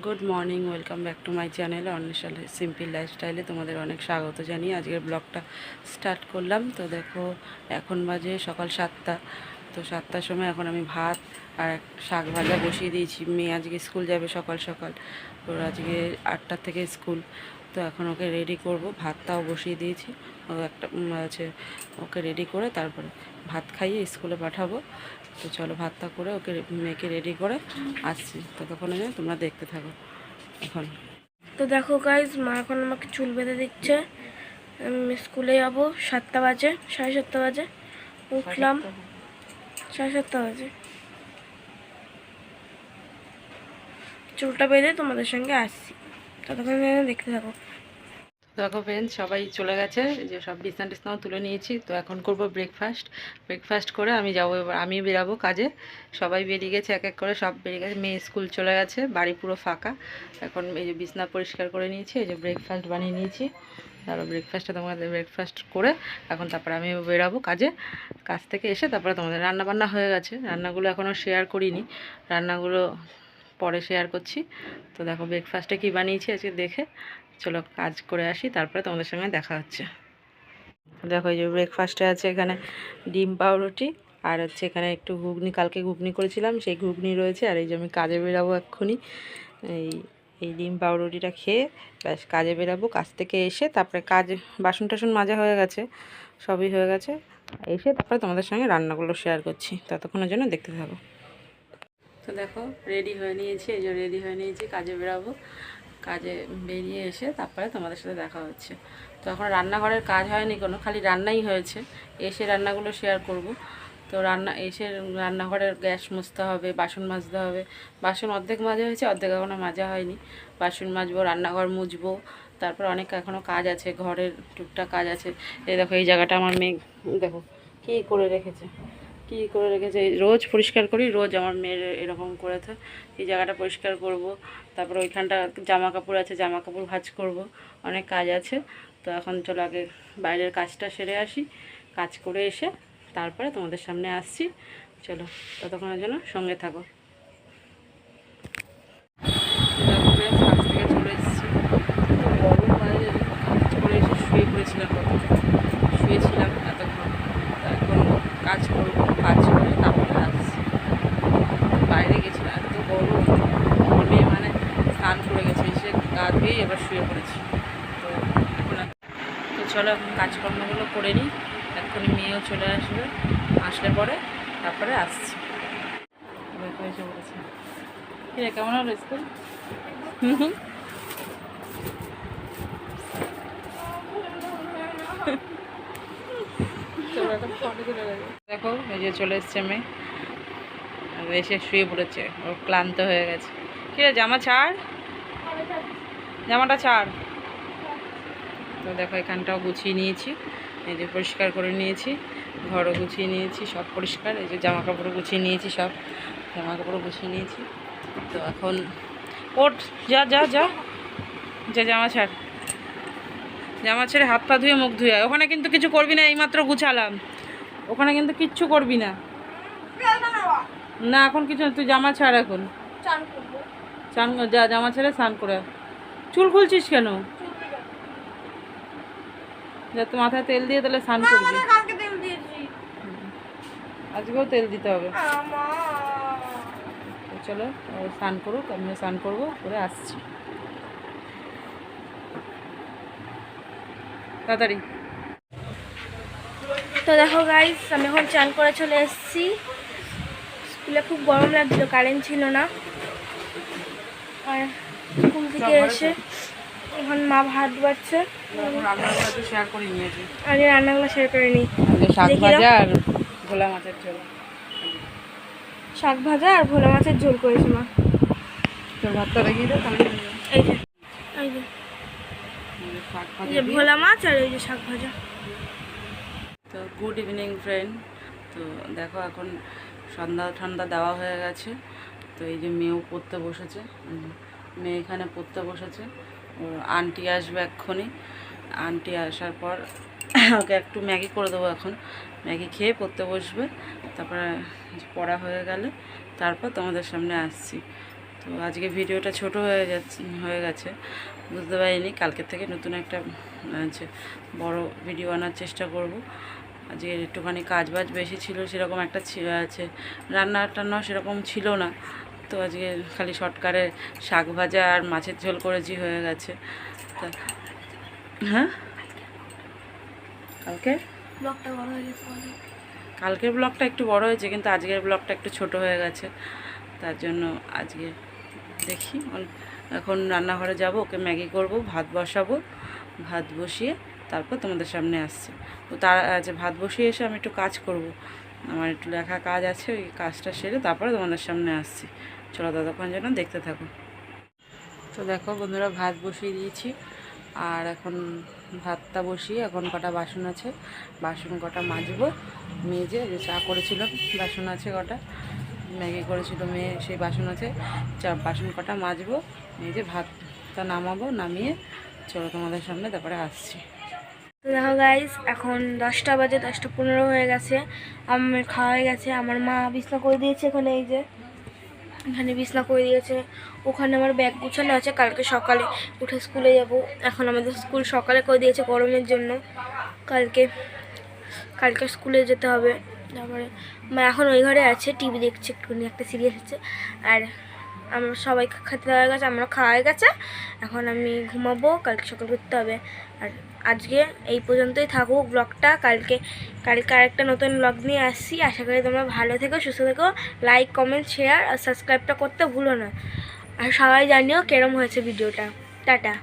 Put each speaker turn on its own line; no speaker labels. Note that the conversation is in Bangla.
Good morning, welcome back to my channel Anwesha simple লাইফস্টাইলে তোমাদের অনেক স্বাগত জানিয়ে আজকের ব্লগটা স্টার্ট করলাম। তো দেখো এখন বাজে সকাল 7টা। তো 7টার সময় এখন আমি ভাত আর শাক ভাজা বসিয়ে দিয়েছি। মেয়ে আজকে স্কুল যাবে সকাল সকাল, ওর আজকে 8টার থেকে স্কুল। তো এখন ওকে রেডি করব, ভাতটাও বসিয়ে দিয়েছি। ও একটা আছে, ওকে রেডি করে তারপরে ভাত খাইয়ে স্কুলে পাঠাবো। তো চলো ভাতটা করে ওকে মেয়েকে রেডি করে আসছি, ততক্ষণে তোমরা দেখতে থাকো। এখন
তো দেখো গাইজ, মা এখন আমাকে চুল বেঁধে দিচ্ছে। আমি স্কুলে যাবো 7টা বাজে, 7:30 বাজে উঠলাম। 7:30 বাজে চুলটা বেঁধে তোমাদের সঙ্গে আসছি, ততক্ষণে দেখতে থাকো।
দেখো ফ্রেন্ডস, সবাই চলে গেছে, যে সব বিছনা টিছনাও তুলে নিয়েছি। তো এখন করব ব্রেকফাস্ট করে আমি যাবো, এবার আমি বেরাবো কাজে। সবাই বেরিয়ে গেছে, এক এক করে সব বেরিয়ে গেছে। মেয়ে স্কুল চলে গেছে, বাড়ি পুরো ফাঁকা। এখন এই যে বিছনা পরিষ্কার করে নিয়েছি, এই যে ব্রেকফাস্ট বানিয়ে নিয়েছি। তারপর তোমাদের ব্রেকফাস্ট করে এখন তারপরে আমি বেরাবো কাজে। কাজ থেকে এসে তারপরে তোমাদের রান্না বান্না হয়ে গেছে, রান্নাগুলো এখনও শেয়ার করিনি, রান্নাগুলো পরে শেয়ার করছি। তো দেখো ব্রেকফাস্টে কী বানিয়েছি আজকে দেখে চলো কাজ করে আসি, তারপরে তোমাদের সঙ্গে দেখা হচ্ছে। দেখো এই যে ব্রেকফাস্টে আছে এখানে ডিম পাউরুটি, আর হচ্ছে এখানে একটু ঘুগনি, কালকে ঘুগনি করেছিলাম সেই ঘুগনি রয়েছে। আর এই যে আমি কাজে বেরাবো এক্ষুনি, এই এই ডিম পাউরুটিটা খেয়ে ব্যাস কাজে বেরাবো। কাজ থেকে এসে তারপরে বাসন টাসন মাজা হয়ে গেছে, সবই হয়ে গেছে। এসে তারপরে তোমাদের সঙ্গে রান্নাগুলো শেয়ার করছি, ততক্ষণের জন্য দেখতে থাকো। তো দেখো রেডি হয়ে নিয়েছি, এই যে রেডি হয়ে নিয়েছি, কাজে বেরাবো। কাজে বেরিয়ে এসে তারপরে তোমাদের সাথে দেখা হচ্ছে। তো এখন রান্নাঘরের কাজ হয়নি কোনো, খালি রান্নাই হয়েছে। এসে রান্নাগুলো শেয়ার করব। তো রান্নাঘরের গ্যাস মুছতে হবে, বাসন মাজতে হবে। বাসন অর্ধেক মাজা হয়েছে, অর্ধেক এখনও মাজা হয়নি। বাসন মাজবো, রান্নাঘর মুছবো, তারপর অনেক এখনও কাজ আছে, ঘরের টুকটাক কাজ আছে। এই দেখো এই জায়গাটা আমার মেয়ে দেখো কী করে রেখেছে, রোজ পরিষ্কার করি, রোজ আমার মেয়ের এরকম করেছে। এই জায়গাটা পরিষ্কার করব, তারপর ওইখানটা জামা কাপড় আছে, জামা কাপড় ভাঁজ করব, অনেক কাজ আছে। তো এখন চলো আগে বাইরের কাজটা সেরে আসি, কাজ করে এসে তারপরে তোমাদের সামনে আসছি। চলো ততক্ষণের জন্য সঙ্গে থাকো। কাজ থেকে চলে এসেছি, তো গরম বাইরে কাজ করে এসে শুয়েছিলাম এতক্ষণ। এখন কাজ করবো, কাজ করে তারপরে আসছি। বাইরে গেছিলাম, এত গরম, গরমে মানে স্নান করে গেছে, এসে গা ধুয়েই এবার শুয়ে পড়েছি। তো তো চলো এখন কাজকর্মগুলো করে নিই, এক্ষুনি মেয়েও চলে আসবে, আসলে পরে তারপরে আসছি। এসে পড়েছে। কিরে কেমন হলো স্কুল? দেখো এই যে চলে এসছে মেয়ে, এসে শুয়ে পড়েছে, ও ক্লান্ত হয়ে গেছে। কিরে জামা ছাড়, জামাটা ছাড়। তো দেখো এখানটাও গুছিয়ে নিয়েছি, এই যে পরিষ্কার করে নিয়েছি, ঘরও গুছিয়ে নিয়েছি, সব পরিষ্কার। এই যে জামা কাপড়ও গুছিয়ে নিয়েছি, সব জামা কাপড়ও গুছিয়ে নিয়েছি। তো এখন ওঠ, যা যা যা যা, জামা ছাড়, জামা ছেড়ে হাত পা ধুয়ে মুখ ধুয়ে। ওখানে কিন্তু কিছু করবি না, এইমাত্র গুছালাম, ওখানে কিন্তু কিচ্ছু করবি না। না এখন কিছু না, তুই জামা ছাড়, এখন চান যা, জামা ছেড়ে স্নান করে। চুল খুলছিস কেন? যা তো মাথায় তেল দিয়ে তাহলে স্নান করবি। আজকেও তেল দিতে হবে। চলো স্নান করুক, আমিও স্নান করবো, করে আসছি তাড়াতাড়ি।
তো দেখো গাইজ, আমি এখন চান করে চলে এসেছি। স্কুলে খুব গরম লাগছিল, কারেন্ট ছিল না। আর স্কুল থেকে এসে এখন মা ভাত বাড়ছে, আগে রান্নাগুলো শেয়ার করে নিই।
শাক ভাজা আর ভোলা মাছের ঝোল,
শাক ভাজা আর ভোলা মাছের ঝোল করেছি মা।
তোর ভাতটা রেখে দে, তাহলে
এই যে এই যে এই যে ভোলা মাছ আর এই যে শাক ভাজা।
তো গুড ইভিনিং ফ্রেন্ড। তো দেখো এখন ঠান্ডা দেওয়া হয়ে গেছে। তো এই যে মেয়েও পড়তে বসেছে, মেয়ে এখানে পড়তে বসেছে। ওর আন্টি আসবে এক্ষুনি, আন্টি আসার পর ওকে একটু ম্যাগি করে দেবো, এখন ম্যাগি খেয়ে পড়তে বসবে। তারপরে পড়া হয়ে গেলে তারপর তোমাদের সামনে আসছি। তো তো আজকে ভিডিওটা ছোট হয়ে গেছে, বুঝতে পারিনি। কালকের থেকে নতুন একটা আছে বড় ভিডিও আনার চেষ্টা করব। আজকে একটুখানি কাজবাজ বেশি ছিল, সেরকম একটা আছে, রান্না টান্নাও সেরকম ছিল না। তো আজকে খালি শর্টকারে শাক ভাজা আর মাছের ঝোল করেছি, হয়ে গেছে। তা হ্যাঁ, কালকের ব্লগটা একটু বড় হয়েছে, কিন্তু আজকের ব্লগটা একটু ছোট হয়ে গেছে। তার জন্য আজকে দেখি এখন রান্নাঘরে যাব, ওকে ম্যাগি করব, ভাত বসাবো, ভাত বসিয়ে তারপর তোমাদের সামনে আসছি। তো তার আছে ভাত বসিয়ে এসে আমি একটু কাজ করব, আমার একটু লেখা কাজ আছে, ওই কাজটা সেরে তারপরে তোমাদের সামনে আসছি। চলো ততক্ষণ যেন দেখতে থাকো। তো দেখো বন্ধুরা, ভাত বসিয়ে দিয়েছি, আর এখন ভাতটা বসিয়ে এখন কটা বাসন আছে, বাসন কটা মাজবো, মেজে যে চা করেছিলাম বাসন আছে কটা, ম্যাগি করেছিল মেয়ে সেই বাসন আছে, বাসন কটা মাজবো, মেজে ভাতটা নামাবো, নামিয়ে চলো তোমাদের সামনে তারপরে আসছি।
তো দেখো গাইস, এখন 10টা বাজে, 10টা 15 হয়ে গেছে, আমার খাওয়া হয়ে গেছে। আমার মা বিছনা করে দিয়েছে, এখানে এই যে এখানে বিছনা করে দিয়েছে। ওখানে আমার ব্যাগ গুছানো আছে, কালকে সকালে উঠে স্কুলে যাব। এখন আমাদের স্কুল সকালে করে দিয়েছে গরমের জন্য, কালকে কালকে স্কুলে যেতে হবে। তারপরে মা এখন ওই ঘরে আছে, টিভি দেখছে, একটুখানি একটা সিরিয়াল হচ্ছে। আর আমরা সবাই খেতে দেওয়া হয়ে গেছে, আমরা খাওয়া হয়ে গেছে। এখন আমি ঘুমাবো, কালকে সকাল করতে হবে। আর আজকে এই পর্যন্তই থাকুক ব্লগটা। কালকে আরেকটা নতুন ব্লগ নিয়ে আসছি। আশা করি তোমরা ভালো থেকো, সুস্থ থেকো। লাইক, কমেন্ট, শেয়ার আর সাবস্ক্রাইবটা করতে ভুলো না। আর সবাই জানিও কেরম হয়েছে ভিডিওটা। টাটা।